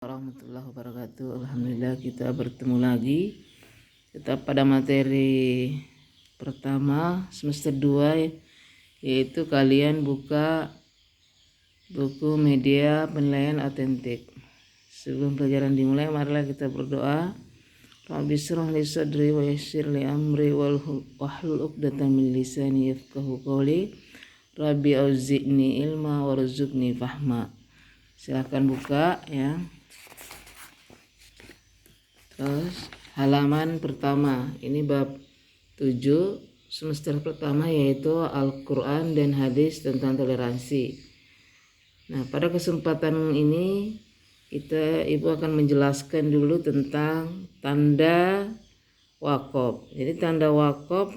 Warahmatullahi wabarakatuh. Alhamdulillah kita bertemu lagi. Kita pada materi pertama semester 2, yaitu kalian buka buku media penilaian autentik. Sebelum pelajaran dimulai, marilah kita berdoa. Rabbi shrah li sadri wa yassir li amri wahlul 'uqdatam min lisani yafqahu qawli. Rabbi auzi'ni ilma warzuqni fahma. Silakan buka ya. Terus halaman pertama, ini bab 7 semester pertama, yaitu Al-Quran dan Hadis tentang toleransi. Nah, pada kesempatan ini Ibu akan menjelaskan dulu tentang tanda wakaf. Jadi tanda wakaf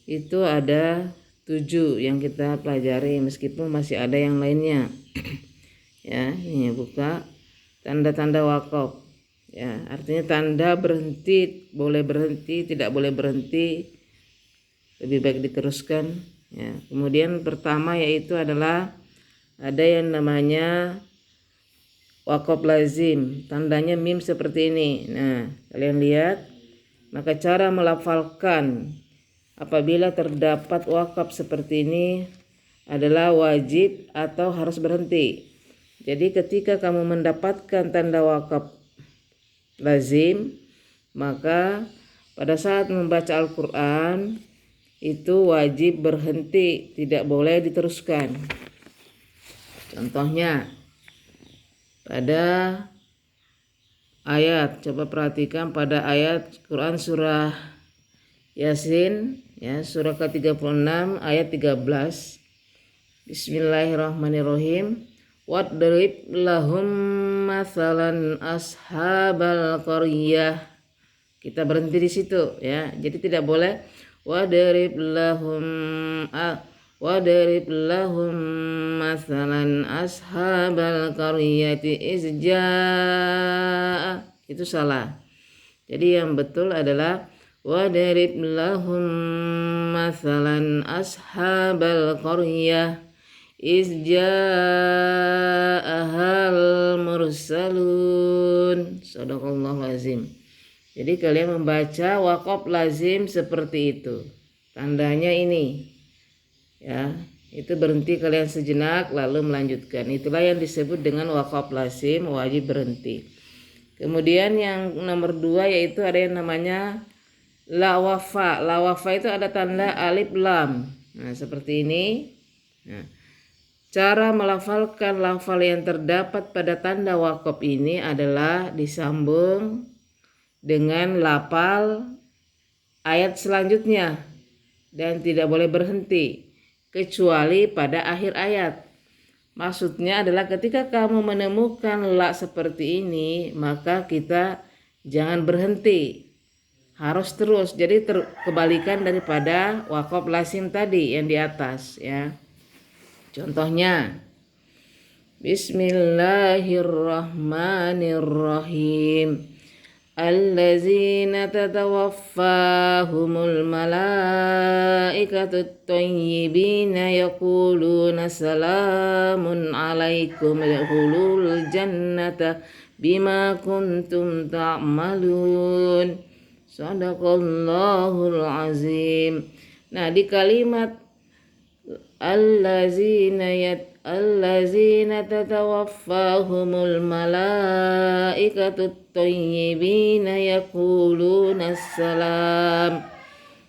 itu ada 7 yang kita pelajari, meskipun masih ada yang lainnya. Ya, ini buka tanda-tanda wakaf. Ya, artinya tanda berhenti, boleh berhenti, tidak boleh berhenti, lebih baik diteruskan. Ya, kemudian pertama yaitu adalah ada yang namanya wakaf lazim, tandanya mim seperti ini. Nah, kalian lihat, maka cara melafalkan apabila terdapat wakaf seperti ini adalah wajib atau harus berhenti. Jadi ketika kamu mendapatkan tanda wakaf lazim, maka pada saat membaca Al-Quran itu wajib berhenti, tidak boleh diteruskan. Contohnya pada ayat, coba perhatikan pada ayat Quran surah Yasin ya, surah ke-36 ayat 13. Bismillahirrahmanirrahim. Wadrib lahum masalan ashabal qaryah. Kita berhenti di situ ya. Jadi tidak boleh wadrib lahum masalan ashabal qaryati izjaa. Itu salah. Jadi yang betul adalah wadrib lahum masalan ashabal qaryah izja'ahal mursalun. Shadaqallahu azim. Jadi kalian membaca wakaf lazim seperti itu. Tandanya ini. Ya, itu berhenti kalian sejenak lalu melanjutkan. Itulah yang disebut dengan wakaf lazim, wajib berhenti. Kemudian yang nomor 2 yaitu ada yang namanya la wafa. La wafa itu ada tanda alif lam. Nah, seperti ini. Nah, cara melafalkan lafal yang terdapat pada tanda wakaf ini adalah disambung dengan lafal ayat selanjutnya dan tidak boleh berhenti kecuali pada akhir ayat. Maksudnya adalah ketika kamu menemukan la seperti ini, maka kita jangan berhenti, harus terus. Jadi kebalikan daripada wakaf lazim tadi yang di atas ya. Contohnya Bismillahirrahmanirrahim. Allazina tatawaffahumul malaikatu thayyibina yaquluna salamun alaikum udkhulul jannata bima kuntum ta'malun. Shadaqallahul azim. Nah, di kalimat allazina tatawaffahumul malaikatu thayyibina yaquluna salam,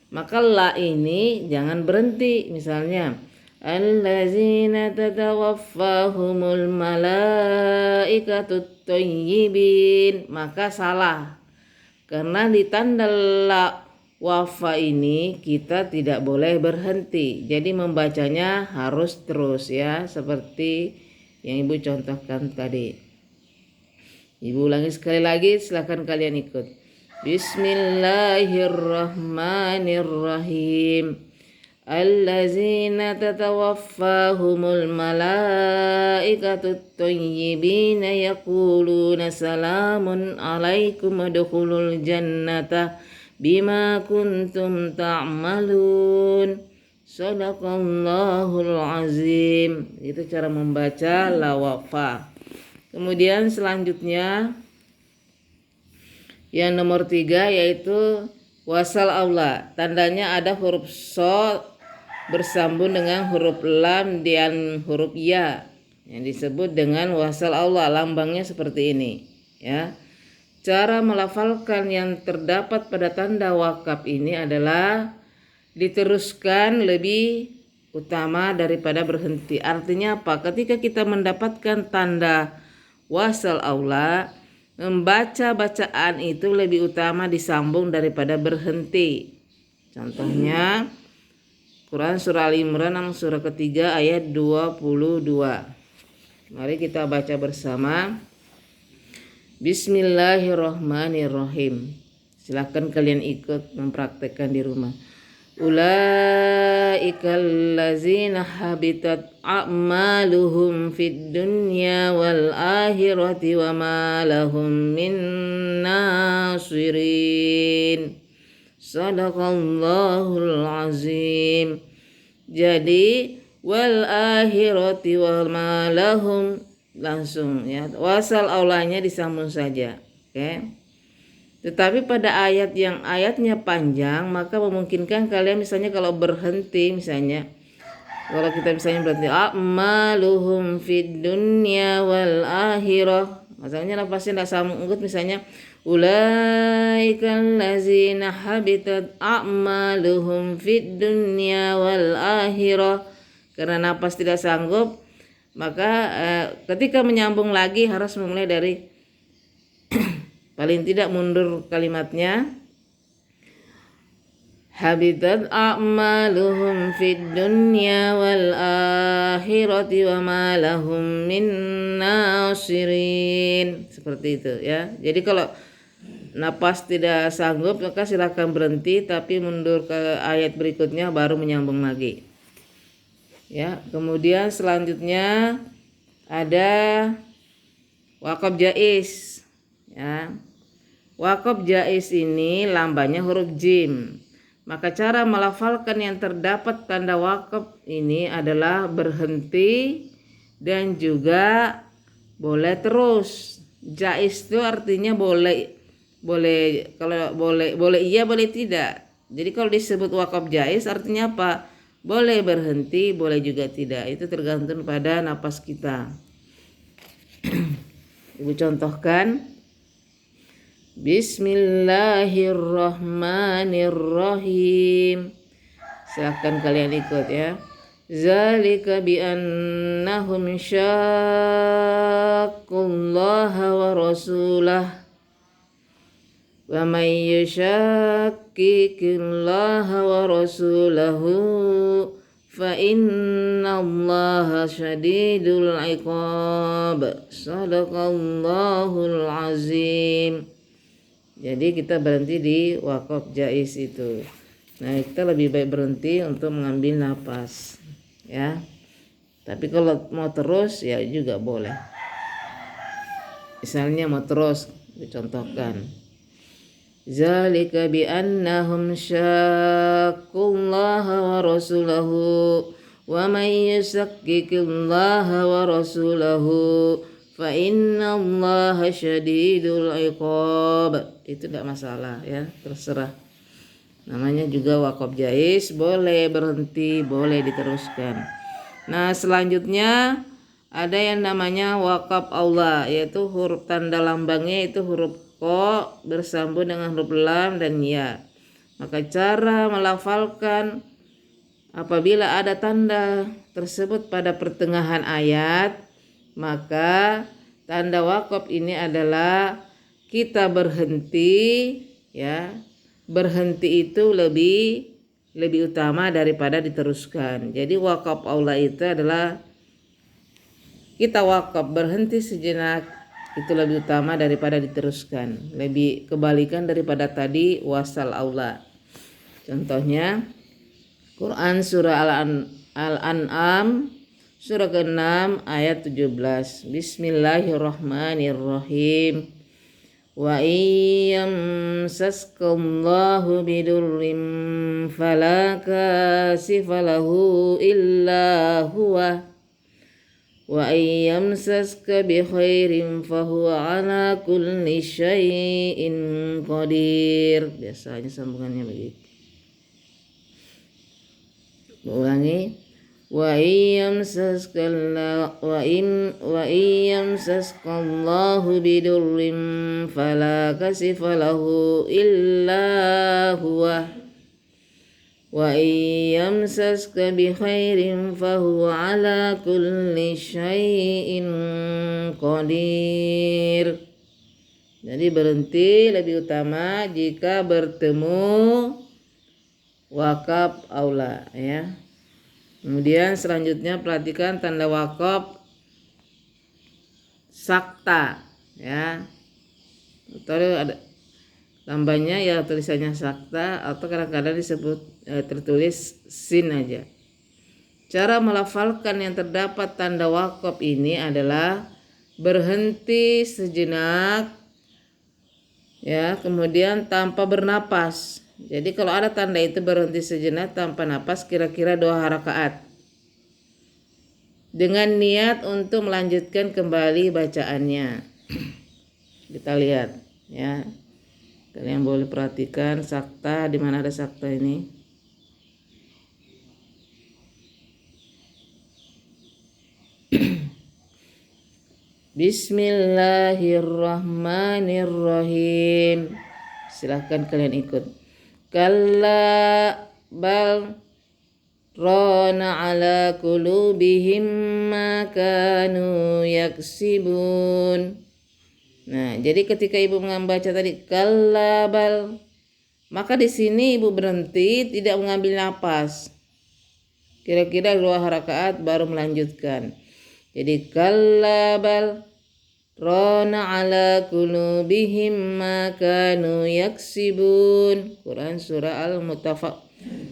maka la ini jangan berhenti. Misalnya allazina tatawaffahumul malaikatu thayyibin, maka salah karena di tanda la wafa ini kita tidak boleh berhenti. Jadi membacanya harus terus ya, seperti yang Ibu contohkan tadi. Ibu ulangi sekali lagi, silakan kalian ikut. Bismillahirrahmanirrahim. Allazina tatawaffahumul malaikatu thayyibina yaquluna salamun alaikum udkhulul jannata bima kuntum ta'malun. Shadaqallahul azim. Itu cara membaca la wafa. Kemudian selanjutnya yang nomor 3 yaitu wasal aula. Tandanya ada huruf so bersambung dengan huruf lam dan huruf ya yang disebut dengan wasal aula. Lambangnya seperti ini ya. Cara melafalkan yang terdapat pada tanda wakaf ini adalah diteruskan lebih utama daripada berhenti. Artinya apa? Ketika kita mendapatkan tanda wasal aula, membaca bacaan itu lebih utama disambung daripada berhenti. Contohnya Quran surah Al-Imran surah ketiga ayat 22. Mari kita baca bersama. Bismillahirrahmanirrahim. Silakan kalian ikut mempraktekkan di rumah. Ulaikal ladzina habitat a'maluhum fid dunya wal akhirati wa ma lahum min nasirin. Sadaqallahul azim. Jadi wal akhirati wa ma lahum, langsung ya, wasal aulanya disambung saja. Oke. Tetapi pada ayat yang ayatnya panjang, maka memungkinkan kalian misalnya kalau berhenti, misalnya kalau kita misalnya berhenti a'maluhum fid dunya wal akhirah, maksudnya napasnya tidak sambung misalnya ulaikal ladzina habitat a'maluhum fid dunya wal akhirah. Karena napas tidak sanggup, maka ketika menyambung lagi harus memulai dari paling tidak mundur kalimatnya. Habitat a'maluhum fid dunya wal akhirati wa ma lahum min nasirin. Seperti itu ya. Jadi kalau napas tidak sanggup maka silakan berhenti, tapi mundur ke ayat berikutnya baru menyambung lagi. Ya, kemudian selanjutnya ada waqaf jaiz. Ya. Waqaf jaiz ini lambangnya huruf jim. Maka cara melafalkan yang terdapat tanda waqaf ini adalah berhenti dan juga boleh terus. Jaiz itu artinya boleh kalau boleh iya, boleh tidak. Jadi kalau disebut waqaf jaiz artinya apa? Boleh berhenti, boleh juga tidak. Itu tergantung pada napas kita. Ibu contohkan. Bismillahirrahmanirrahim. Silakan kalian ikut ya. Zalika bi annahum syaqqullaha wa rasulah. Wa may yushaqiqillaha wa rasulahu fa innallaha syadidul iqab. Shadaqallahul azim. Jadi kita berhenti di waqaf jaiz itu. Nah, kita lebih baik berhenti untuk mengambil napas ya. Tapi kalau mau terus ya juga boleh. Misalnya mau terus, dicontohkan. Zalika bi annahum syaqqullaha wa rasulahu wa may yusaqqiqillaha wa rasulahu fa innallaha syadidul iqab. Itu tidak masalah ya, terserah. Namanya juga waqaf jaiz, boleh berhenti, boleh diteruskan. Nah, selanjutnya ada yang namanya waqaf aula, yaitu huruf tanda lambangnya itu huruf ko bersambung dengan huruf lam dan ya. Maka cara melafalkan apabila ada tanda tersebut pada pertengahan ayat, maka tanda waqaf ini adalah kita berhenti ya. Berhenti itu lebih utama daripada diteruskan. Jadi waqaf aula itu adalah kita waqaf, berhenti sejenak, itu lebih utama daripada diteruskan. Lebih kebalikan daripada tadi wasal aula. Contohnya Quran surah Al-An'am surah ke-6 ayat 17. Bismillahirrahmanirrahim. Wa iyyamsaskallahu bidurrim fala kasifa lahu illa huwa Wa ayyamsaska bi khairin fahuwa ala kulli syai'in qadir. Biasanya sambungannya begitu. Ulangi. Wa iyyamsaskallahu bidurrin fala kashifa lahu illa huwa wa iyyamsaska bi khairin fahuwa ala kulli syai'in qadir. Jadi berhenti lebih utama jika bertemu wakaf aula, ya. Kemudian selanjutnya perhatikan tanda wakaf sakta, ya. Atau ada tambahnya ya tulisannya sakta atau kadang-kadang disebut tertulis sin aja. Cara melafalkan yang terdapat tanda wakaf ini adalah berhenti sejenak, ya, kemudian tanpa bernapas. Jadi kalau ada tanda itu berhenti sejenak tanpa napas kira-kira 2 rakaat. Dengan niat untuk melanjutkan kembali bacaannya. Kita lihat, ya. Kalian boleh perhatikan sakta, di mana ada sakta ini. Bismillahirrahmanirrahim. Silahkan kalian ikut. Kalla bal rana ala qulubihim ma kanu yaksibun. Nah, jadi ketika ibu membaca tadi kalla bal, maka di sini ibu berhenti, tidak mengambil napas. Kira-kira 2 rakaat baru melanjutkan. Jadi kalla bal rana ala qulubihim ma kanu yaksibun. Quran surah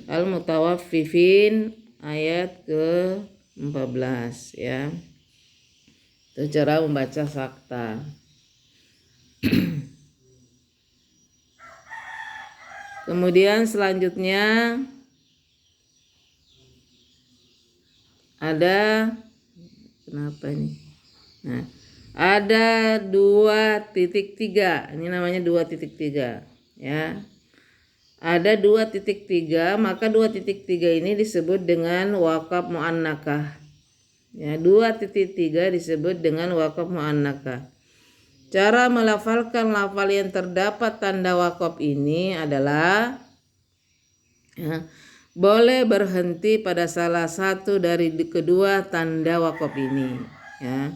Al-Mutawaffifin ayat ke-14, ya. Itu cara membaca sakta. Kemudian selanjutnya ada kenapa ini? Nah, ada 2.3. Ini namanya 2.3, ya. Ada 2.3, maka 2.3 ini disebut dengan wakaf muannakah. Ya, 2.3 disebut dengan wakaf muannakah. Cara melafalkan lafal yang terdapat tanda wakaf ini adalah, ya, boleh berhenti pada salah satu dari kedua tanda wakaf ini, ya.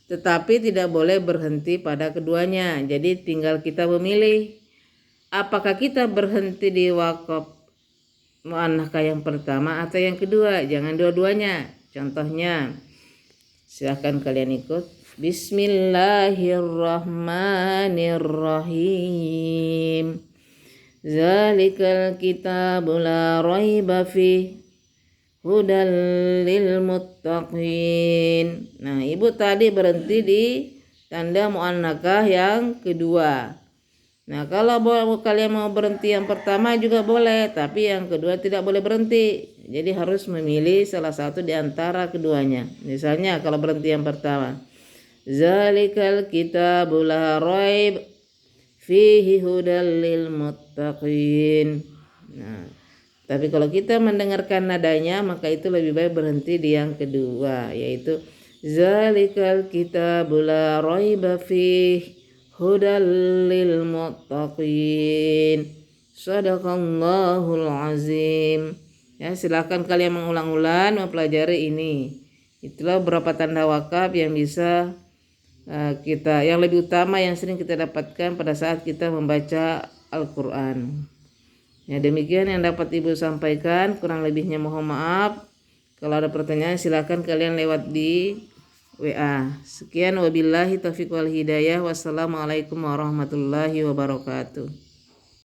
Tetapi tidak boleh berhenti pada keduanya. Jadi tinggal kita memilih apakah kita berhenti di wakaf muannakah yang pertama atau yang kedua. Jangan dua-duanya. Contohnya, silakan kalian ikut. Bismillahirrahmanirrahim. Zalikal kitabu la raiba fih hudal lil muttaqin. Nah, ibu tadi berhenti di tanda muannakah yang kedua. Nah, kalau kalian mau berhenti yang pertama juga boleh, tapi yang kedua tidak boleh berhenti. Jadi harus memilih salah satu di antara keduanya. Misalnya kalau berhenti yang pertama, zalikal kitabu la raib fihi hudal lil muttaqin. Nah, tapi kalau kita mendengarkan nadanya, maka itu lebih baik berhenti di yang kedua, yaitu zalikal kitabu la raiba fihi hudal lil muttaqin. Shadaqallahul azim. Ya, silakan kalian mengulang-ulang mempelajari ini. Itulah beberapa tanda wakaf yang bisa yang lebih utama yang sering kita dapatkan pada saat kita membaca Al-Quran. Ya, demikian yang dapat ibu sampaikan, kurang lebihnya mohon maaf. Kalau ada pertanyaan silakan kalian lewat di WA. Sekian, wabillahi taufiq wal hidayah. Wassalamualaikum warahmatullahi wabarakatuh.